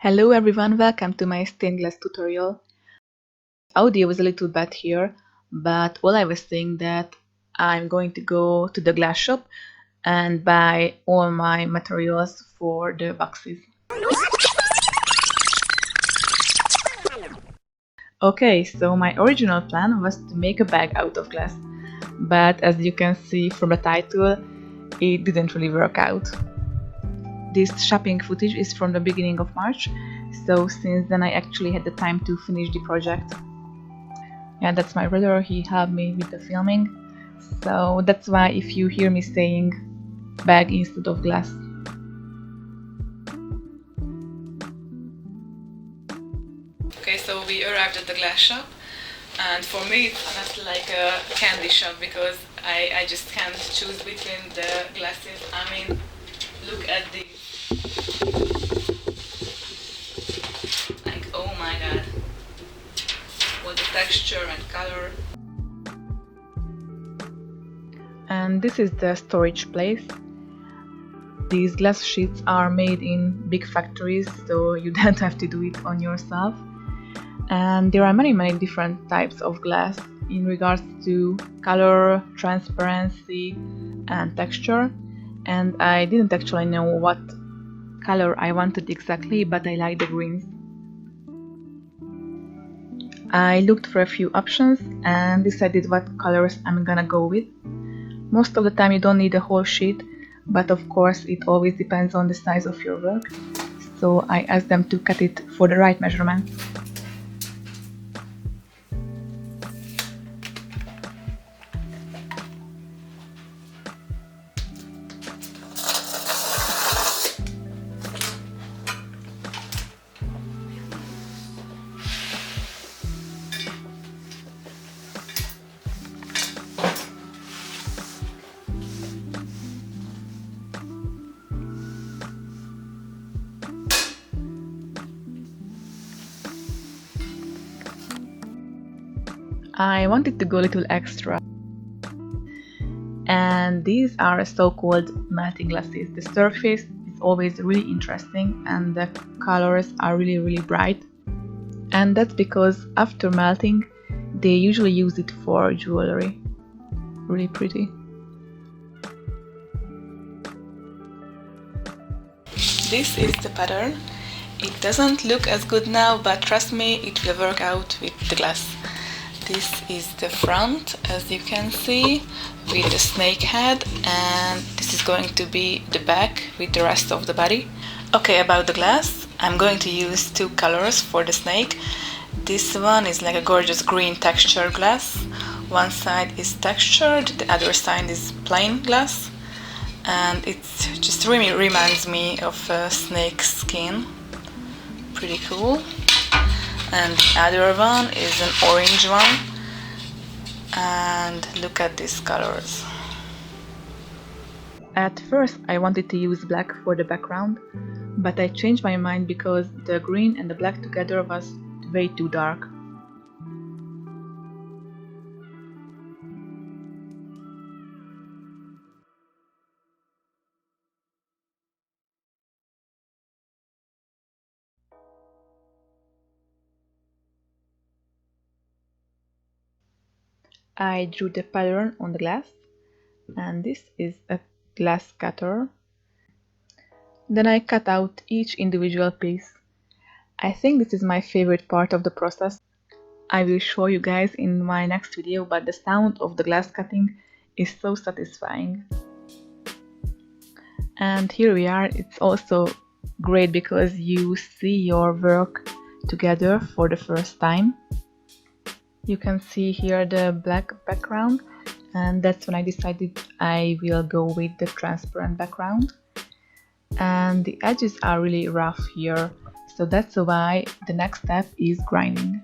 Hello everyone, welcome to my stained glass tutorial. Audio is a little bad here, but all I was saying that I'm going to go to the glass shop and buy all my materials for the boxes. Okay, so my original plan was to make a bag out of glass, but as you can see from the title, it didn't really work out. This shopping footage is from the beginning of March, so since then I actually had the time to finish the project. Yeah, that's my brother, he helped me with the filming, so that's why if you hear me saying bag instead of glass. Okay, so we arrived at the glass shop, and for me it's honestly like a candy shop because I just can't choose between the glasses. I mean, look at these. Like, oh my god, what the texture and color. And this is the storage place. These glass sheets are made in big factories, so you don't have to do it on yourself. And there are many different types of glass in regards to color, transparency, and texture. And I didn't actually know what color I wanted exactly, but I like the greens. I looked for a few options and decided what colors I'm gonna go with. Most of the time you don't need a whole sheet, but of course it always depends on the size of your work. So I asked them to cut it for the right measurement. I wanted to go a little extra, and these are so-called melting glasses. The surface is always really interesting and the colors are really bright, and that's because after melting they usually use it for jewelry. Really pretty. This is the pattern. It doesn't look as good now, but trust me, it will work out with the glass. This is the front, as you can see, with the snake head, and this is going to be the back with the rest of the body. Okay, about the glass, I'm going to use two colors for the snake. This one is like a gorgeous green texture glass. One side is textured, the other side is plain glass, and it just really reminds me of a snake skin. Pretty cool. And the other one is an orange one, and look at these colors. At first I wanted to use black for the background, but I changed my mind because the green and the black together was way too dark. I drew the pattern on the glass, and this is a glass cutter. Then I cut out each individual piece. I think this is my favorite part of the process. I will show you guys in my next video, but the sound of the glass cutting is so satisfying. And here we are. It's also great because you see your work together for the first time. You can see here the black background, and that's when I decided I will go with the transparent background. And the edges are really rough here, so that's why the next step is grinding.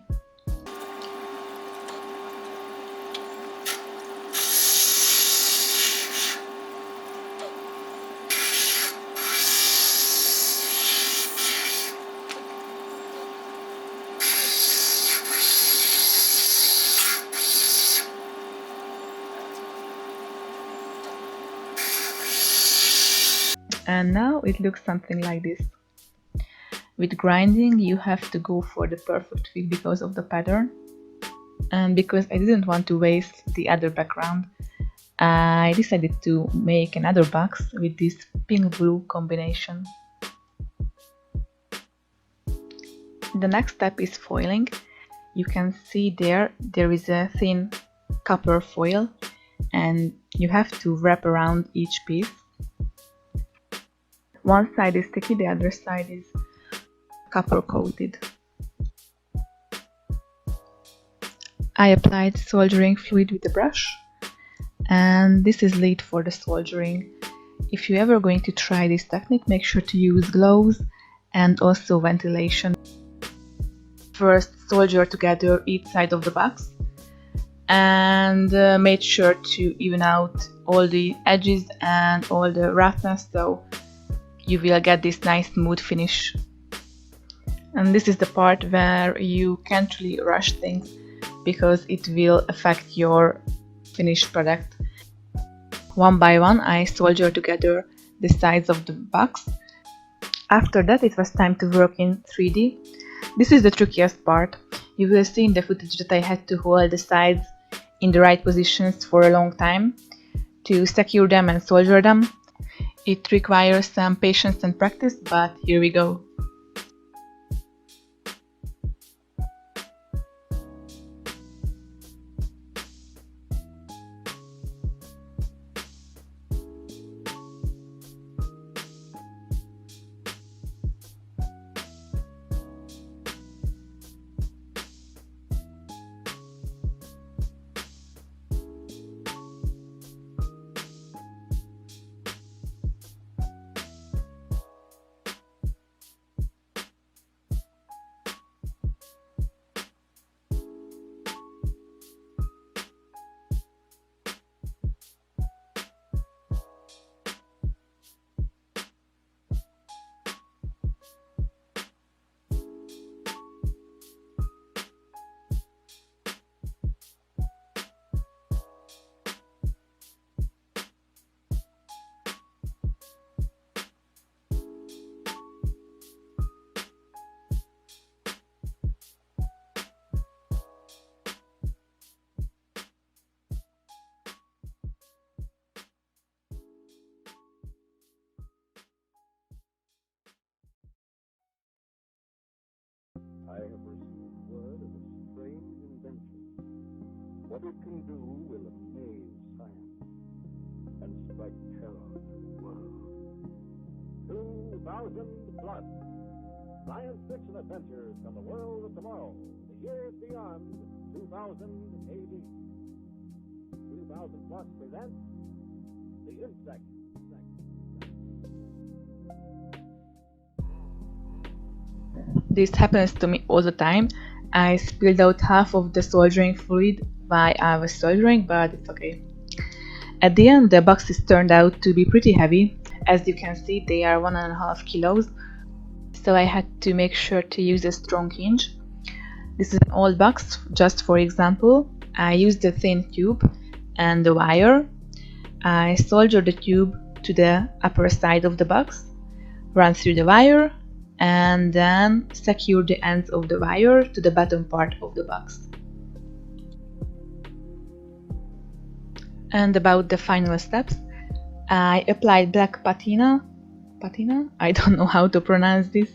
And now it looks something like this. With grinding, you have to go for the perfect fit because of the pattern. And because I didn't want to waste the other background, I decided to make another box with this pink-blue combination. The next step is foiling. You can see there is a thin copper foil and you have to wrap around each piece. One side is sticky, the other side is copper coated. I applied soldering fluid with a brush, and this is lead for the soldering. If you're ever going to try this technique, make sure to use gloves and also ventilation. First solder together each side of the box and made sure to even out all the edges and all the roughness, so you will get this nice smooth finish. And this is the part where you can't really rush things because it will affect your finished product. One by one I soldered together the sides of the box. After that it was time to work in 3D. This is the trickiest part. You will see in the footage that I had to hold the sides in the right positions for a long time to secure them and solder them. It requires some patience and practice, but here we go. I have received word of a strange invention. What it can do will amaze science and strike terror to the world. 2000 plus. Science fiction adventures from the world of tomorrow. The years beyond 2000 AD. 2000 plus presents The Insect. This happens to me all the time. I spilled out half of the soldering fluid while I was soldering, but it's okay. At the end, the boxes turned out to be pretty heavy. As you can see, they are 1.5 kilos, so I had to make sure to use a strong hinge. This is an old box, just for example. I used a thin tube and the wire. I soldered the tube to the upper side of the box, run through the wire, and then secure the ends of the wire to the bottom part of the box. And about the final steps, I applied black patina, I don't know how to pronounce this,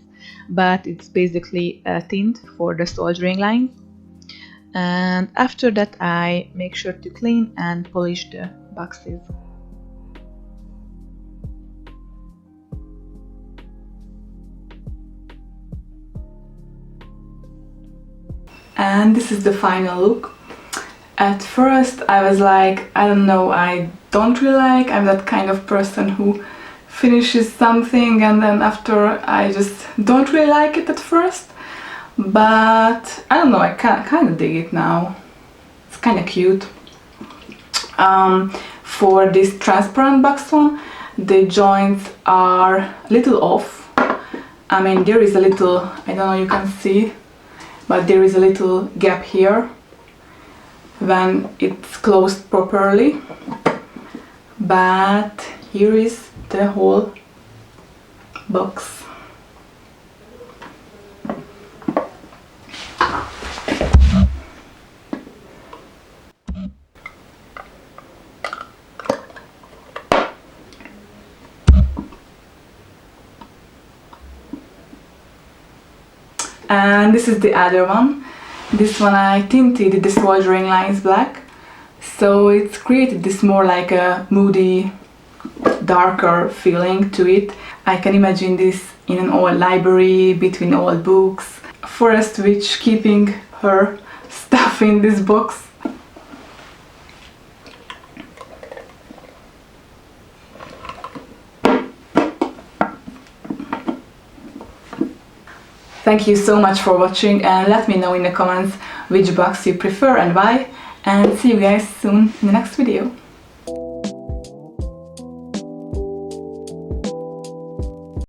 but it's basically a tint for the soldering lines. And after that I make sure to clean and polish the boxes. And this is the final look. At first I was like, I don't know, I don't really like, I'm that kind of person who finishes something and then after I just don't really like it at first. But I don't know, I kind of dig it now. It's kind of cute. For this transparent box one, the joints are a little off. I mean, there is a little, I don't know, you can see, but there is a little gap here when it's closed properly. But here is the whole box. And this is the other one. This one I tinted the soldering lines black, so it's created this more like a moody, darker feeling to it. I can imagine this in an old library between old books. Forest Witch keeping her stuff in this box. Thank you so much for watching, and let me know in the comments which box you prefer and why, and see you guys soon in the next video.